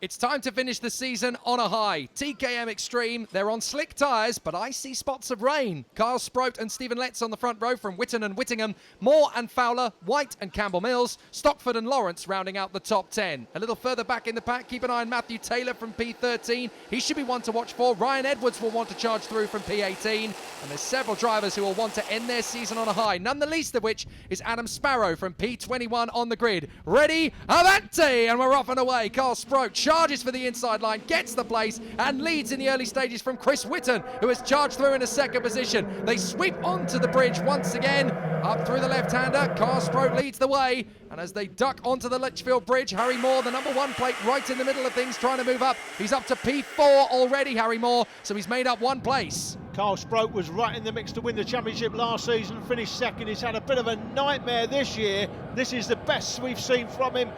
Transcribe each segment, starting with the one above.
It's time to finish the season on a high. TKM Extreme, they're on slick tyres, but I see spots of rain. Carl Sproat and Stephen Letts on the front row from Witten and Whittingham, Moore and Fowler, White and Campbell Mills, Stockford and Lawrence rounding out the top 10. A little further back in the pack, keep an eye on Matthew Taylor from P13. He should be one to watch for. Ryan Edwards will want to charge through from P18. And there's several drivers who will want to end their season on a high, none the least of which is Adam Sparrow from P21 on the grid. Ready, avanti, and we're off and away. Carl Sproat charges for the inside line, gets the place, and leads in the early stages from Chris Witten, who has charged through in a second position. They sweep onto the bridge once again, up through the left-hander. Carl Sproat leads the way, and as they duck onto the Litchfield Bridge, Harry Moore, the number one plate, right in the middle of things, trying to move up. He's up to P4 already, Harry Moore, so he's made up one place. Carl Sproat was right in the mix to win the championship last season, finished second. He's had a bit of a nightmare this year. This is the best we've seen from him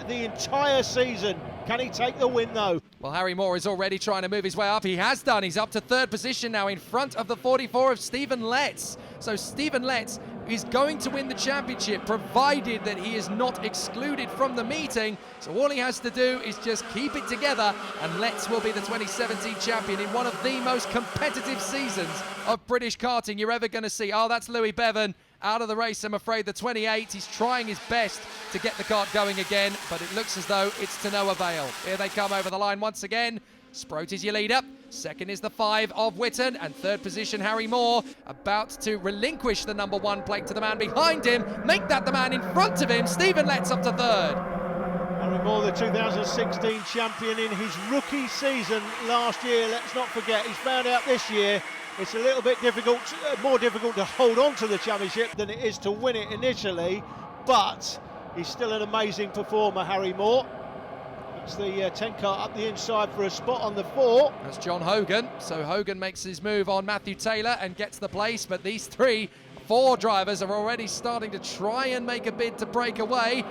the entire season. Can he take the win though? Well, Harry Moore is already trying to move his way up. He has done. He's up to third position now in front of the 44 of Stephen Letts. So Stephen Letts is going to win the championship, provided that he is not excluded from the meeting. So all he has to do is just keep it together, and Letts will be the 2017 champion in one of the most competitive seasons of British karting you're ever going to see. Oh, that's Louis Bevan out of the race, I'm afraid, the 28. He's trying his best to get the kart going again, but it looks as though it's to no avail. Here they come over the line once again. Sproat is your leader. Second is the 5 of Witten, and third position Harry Moore, about to relinquish the number one plate to the man behind him, make that the man in front of him. Stephen Letts up to third. Harry Moore, the 2016 champion in his rookie season last year. Let's not forget, he's found out this year it's a little bit difficult, more difficult to hold on to the championship than it is to win it initially, but he's still an amazing performer, Harry Moore. It's the 10 car up the inside for a spot on the 4. That's John Hogan. So Hogan makes his move on Matthew Taylor and gets the place, but these 4 drivers are already starting to try and make a bid to break away.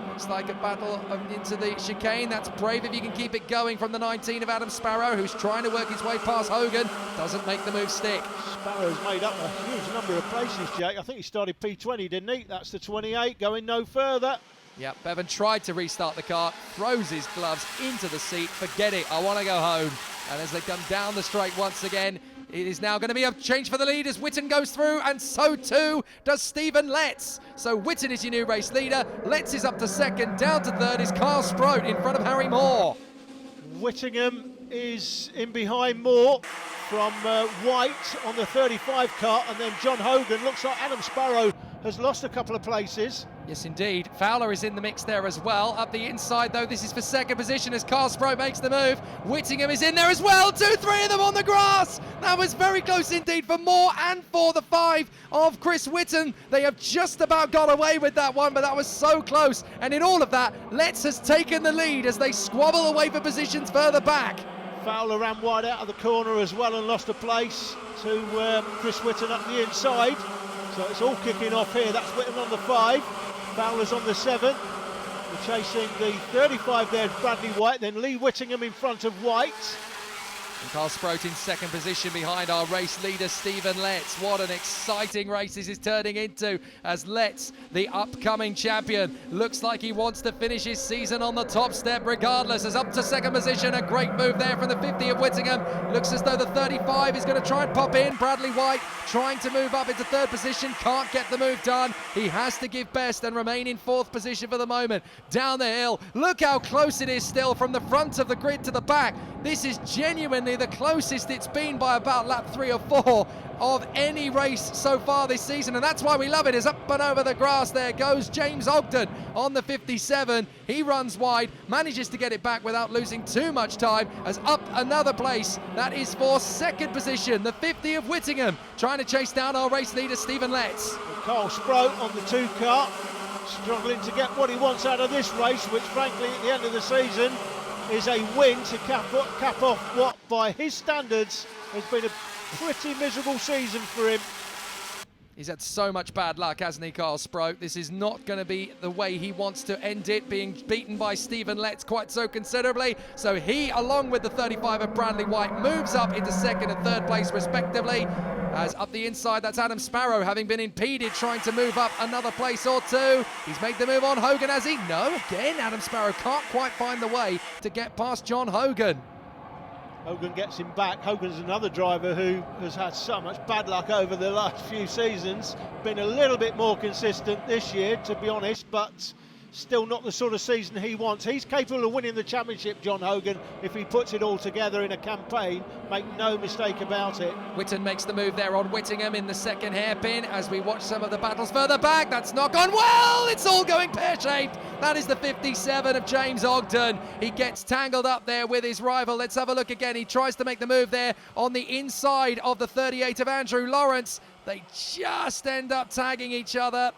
Looks like a battle into the chicane. That's brave if you can keep it going from the 19 of Adam Sparrow, who's trying to work his way past Hogan. Doesn't make the move stick. Sparrow's made up a huge number of places, Jake. I think he started P20, didn't he? That's the 28, going no further. Yeah, Bevan tried to restart the kart, throws his gloves into the seat. Forget it, I want to go home. And as they come down the straight once again, it is now going to be a change for the lead as Witten goes through, and so too does Stephen Letts. So Witten is your new race leader. Letts is up to second. Down to third is Carl Sproat in front of Harry Moore. Whittingham is in behind Moore from White on the 35 kart, and then John Hogan. Looks like Adam Sparrow has lost a couple of places. Yes, indeed. Fowler is in the mix there as well. Up the inside, though, this is for second position as Carl Sproat makes the move. Whittingham is in there as well. 2, 3 of them on the grass. That was very close indeed for Moore and for the 5 of Chris Witten. They have just about got away with that one, but that was so close. And in all of that, Letts has taken the lead as they squabble away for positions further back. Fowler ran wide out of the corner as well and lost a place to Chris Witten up the inside. So it's all kicking off here. That's Witten on the 5. Fowler's on the 7. We're chasing the 35 there, Bradley White, then Lee Whittingham in front of White. And Carl Sproat in second position behind our race leader, Stephen Letts. What an exciting race this is turning into as Letts, the upcoming champion, looks like he wants to finish his season on the top step regardless, as up to second position. A great move there from the 50 of Whittingham. Looks as though the 35 is going to try and pop in. Bradley White trying to move up into third position, can't get the move done. He has to give best and remain in fourth position for the moment. Down the hill, look how close it is still from the front of the grid to the back. This is genuinely the closest it's been by about lap 3 or 4 of any race so far this season, and that's why we love it. As up and over the grass there goes James Ogden on the 57. He runs wide, manages to get it back without losing too much time, as up another place. That is for second position, the 50 of Whittingham, trying to chase down our race leader Stephen Letts. Carl Sproat on the 2 kart, struggling to get what he wants out of this race, which frankly at the end of the season is a win to cap off what, by his standards, has been a pretty miserable season for him. He's had so much bad luck, hasn't he, Carl Sproat? This is not going to be the way he wants to end it, being beaten by Stephen Letts quite so considerably. So he, along with the 35 of Bradley White, moves up into second and third place respectively. As up the inside, that's Adam Sparrow, having been impeded, trying to move up another place or two. He's made the move on Hogan, has he? No, again, Adam Sparrow can't quite find the way to get past John Hogan. Hogan gets him back. Hogan's another driver who has had so much bad luck over the last few seasons. Been a little bit more consistent this year, to be honest, but still not the sort of season he wants. He's capable of winning the championship, John Hogan, if he puts it all together in a campaign. Make no mistake about it. Whitten makes the move there on Whittingham in the second hairpin as we watch some of the battles further back. That's not gone well. It's all going pear-shaped. That is the 57 of James Ogden. He gets tangled up there with his rival. Let's have a look again. He tries to make the move there on the inside of the 38 of Andrew Lawrence. They just end up tagging each other.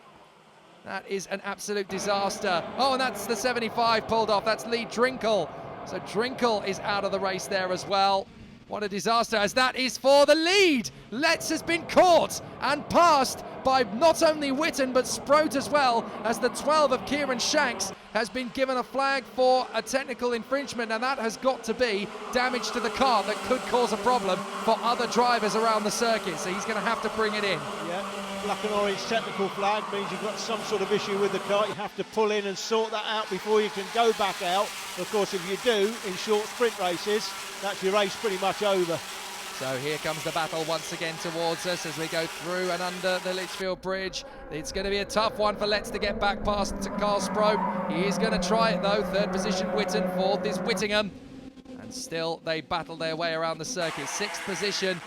That is an absolute disaster. Oh, and that's the 75 pulled off. That's Lee Drinkle. So Drinkle is out of the race there as well. What a disaster, as that is for the lead. Letts has been caught and passed by not only Whitten but Sproat as well, as the 12 of Kieran Shanks has been given a flag for a technical infringement, and that has got to be damage to the car that could cause a problem for other drivers around the circuit. So he's going to have to bring it in. Yeah. Black and orange technical flag means you've got some sort of issue with the car. You have to pull in and sort that out before you can go back out. Of course, if you do, in short sprint races, that's your race pretty much over. So here comes the battle once again towards us as we go through and under the Litchfield Bridge. It's going to be a tough one for Letts to get back past to Carl Sproat. He is going to try it though. Third position Whitten, fourth is Whittingham. And still they battle their way around the circuit. Sixth position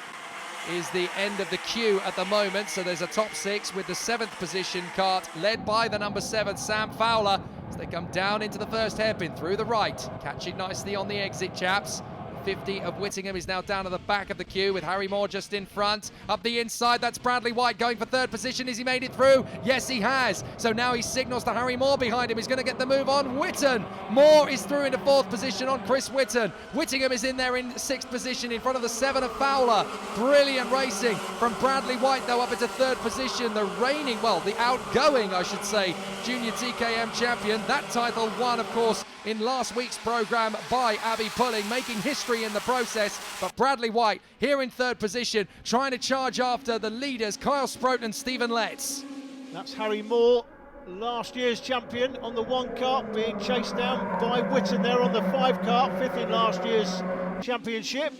is the end of the queue at the moment, so there's a top six with the 7th position Kart led by the number 7 Sam Fowler as they come down into the first hairpin through the right, catching nicely on the exit, chaps. 50 of Whittingham is now down to the back of the queue with Harry Moore just in front. Up the inside, that's Bradley White going for third position. Has he made it through? Yes, he has. So now he signals to Harry Moore behind him. He's going to get the move on Whitten. Moore is through into 4th position on Chris Whitten. Whittingham is in there in 6th position in front of the 7 of Fowler. Brilliant racing from Bradley White, though, up into 3rd position. The reigning, well, the outgoing, I should say, junior TKM champion. That title won, of course, in last week's programme by Abby Pulling, making history in the process. But Bradley White here in 3rd position, trying to charge after the leaders, Kyle Sproat and Stephen Letts. That's Harry Moore, last year's champion on the 1 kart, being chased down by Whitten there on the 5 kart, 5th in last year's championship.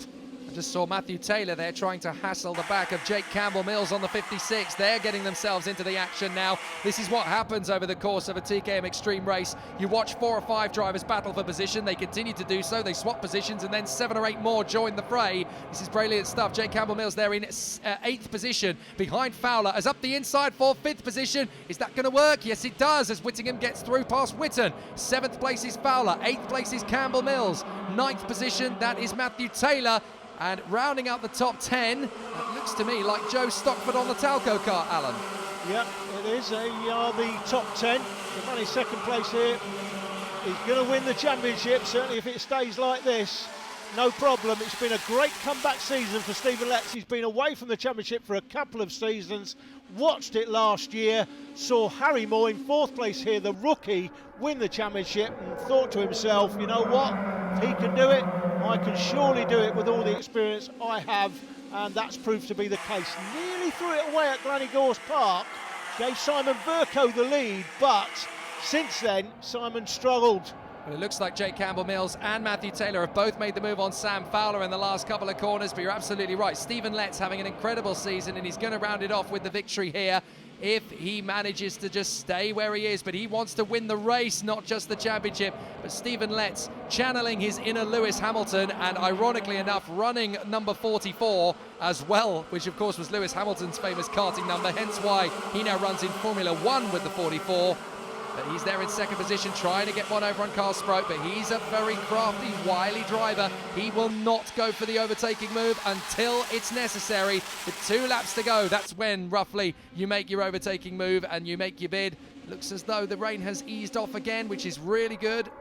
I just saw Matthew Taylor there trying to hassle the back of Jake Campbell-Mills on the 56. They're getting themselves into the action now. This is what happens over the course of a TKM Extreme race. You watch 4 or 5 drivers battle for position. They continue to do so. They swap positions, and then 7 or 8 more join the fray. This is brilliant stuff. Jake Campbell-Mills there in 8th position behind Fowler, as up the inside for 5th position. Is that going to work? Yes, it does, as Whittingham gets through past Whitten. 7th place is Fowler. 8th place is Campbell-Mills. 9th position, that is Matthew Taylor. And rounding out the top 10, it looks to me like Joe Stockford on the Talco car, Alan. Yep, it is. They are the top 10. The man in 2nd place here. He's going to win the championship, certainly if it stays like this. No problem. It's been a great comeback season for Stephen Letts. He's been away from the championship for a couple of seasons. Watched it last year. Saw Harry Moore in 4th place here, the rookie, win the championship, and thought to himself, you know what? If he can do it, I can surely do it with all the experience I have, and that's proved to be the case. Nearly threw it away at Glannygorse Park, gave Simon Verco the lead, but since then, Simon struggled. Well, it looks like Jake Campbell-Mills and Matthew Taylor have both made the move on Sam Fowler in the last couple of corners, but you're absolutely right. Stephen Letts having an incredible season, and he's going to round it off with the victory here if he manages to just stay where he is. But he wants to win the race, not just the championship. But Stephen Letts channeling his inner Lewis Hamilton, and ironically enough running number 44 as well, which of course was Lewis Hamilton's famous karting number, hence why he now runs in Formula 1 with the 44. But he's there in 2nd position, trying to get one over on Carl Sproat, but he's a very crafty, wily driver. He will not go for the overtaking move until it's necessary. With 2 laps to go, that's when, roughly, you make your overtaking move and you make your bid. Looks as though the rain has eased off again, which is really good.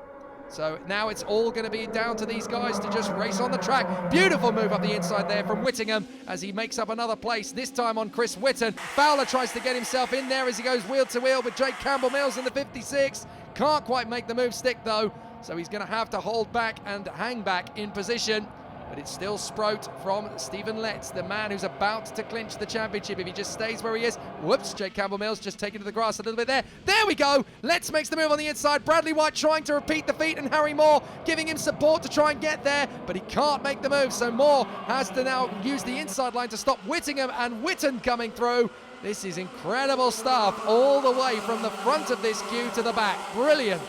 So now it's all going to be down to these guys to just race on the track. Beautiful move up the inside there from Whittingham as he makes up another place, this time on Chris Whitten. Fowler tries to get himself in there as he goes wheel to wheel with Jake Campbell-Mills in the 56. Can't quite make the move stick though, so he's going to have to hold back and hang back in position. but it's still Sprout from Stephen Letts, the man who's about to clinch the championship if he just stays where he is. Whoops, Jake Campbell-Mills just taken to the grass a little bit there. There we go. Letts makes the move on the inside. Bradley White trying to repeat the feat, and Harry Moore giving him support to try and get there, but he can't make the move, so Moore has to now use the inside line to stop Whittingham, and Whitten coming through. This is incredible stuff all the way from the front of this queue to the back. Brilliant.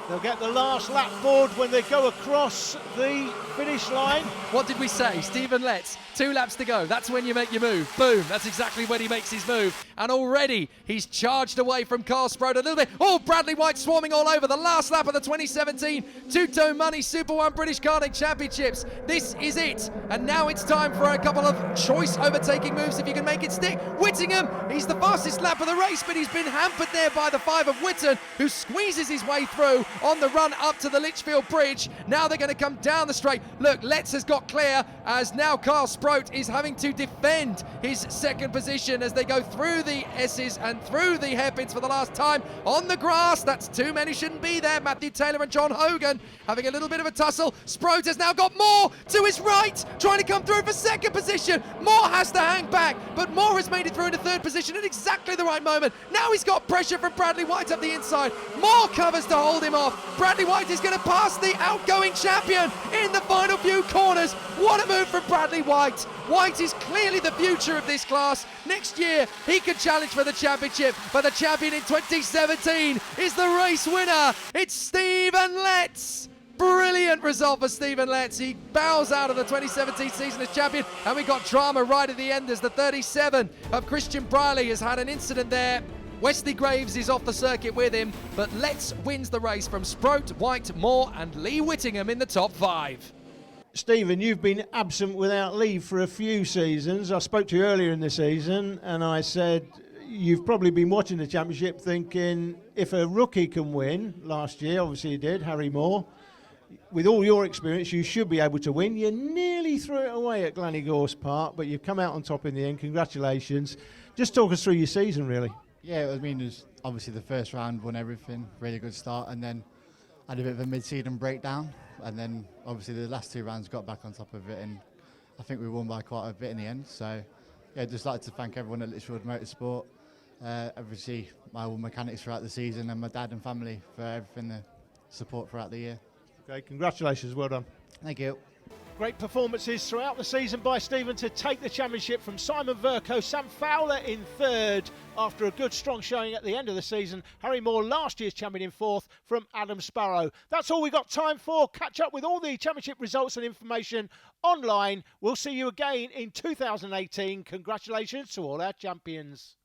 They'll get the last lap board when they go across the finish line. What did we say? Stephen Letts, 2 laps to go. That's when you make your move. Boom. That's exactly when he makes his move. And already he's charged away from Carl Sprout a little bit. Oh, Bradley White swarming all over. The last lap of the 2017 Tuto Money Super British Karting Championships. This is it. And now it's time for a couple of choice overtaking moves if you can make it stick. Whittingham, he's the fastest lap of the race, but he's been hampered there by the 5 of Whitten, who squeezes his way through on the run up to the Litchfield Bridge. Now they're going to come down the straight. Look, Letts has got clear, as now Carl Sprout is having to defend his second position as they go through the S's and through the hairpins for the last time on the grass. That's too many, shouldn't be there. Matthew Taylor and John Hogan having a little bit of a tussle. Sprout has now got Moore to his right, trying to come through for second position. Moore has to hang back, but Moore has made it through into third position at exactly the right moment. Now he's got pressure from Bradley White up the inside. Moore covers to hold him off. Bradley White is going to pass the outgoing champion in the final few corners. What a move from Bradley White. White is clearly the future of this class. Next year, he could challenge for the championship, but the champion in 2017 is the race winner. It's Stephen Letts. Brilliant result for Stephen Letts. He bows out of the 2017 season as champion, and we got drama right at the end as the 37 of Christian Briley has had an incident there. Wesley Graves is off the circuit with him, but Letts wins the race from Sprout, White, Moore and Lee Whittingham in the top 5. Stephen, you've been absent without leave for a few seasons. I spoke to you earlier in the season and I said you've probably been watching the championship thinking if a rookie can win, last year obviously he did, Harry Moore, with all your experience you should be able to win. You nearly threw it away at Glannygorse Park, but you've come out on top in the end. Congratulations. Just talk us through your season really. Yeah, I mean, it was obviously the first round, won everything, really good start, and then had a bit of a mid-season breakdown, and then obviously the last 2 rounds got back on top of it, and I think we won by quite a bit in the end. So, yeah, just like to thank everyone at Litchfield Motorsport, obviously my old mechanics throughout the season, and my dad and family for everything, the support throughout the year. Okay, congratulations, well done. Thank you. Great performances throughout the season by Stephen to take the championship from Simon Verco, Sam Fowler in third after a good strong showing at the end of the season. Harry Moore, last year's champion, in fourth from Adam Sparrow. That's all we got time for. Catch up with all the championship results and information online. We'll see you again in 2018. Congratulations to all our champions.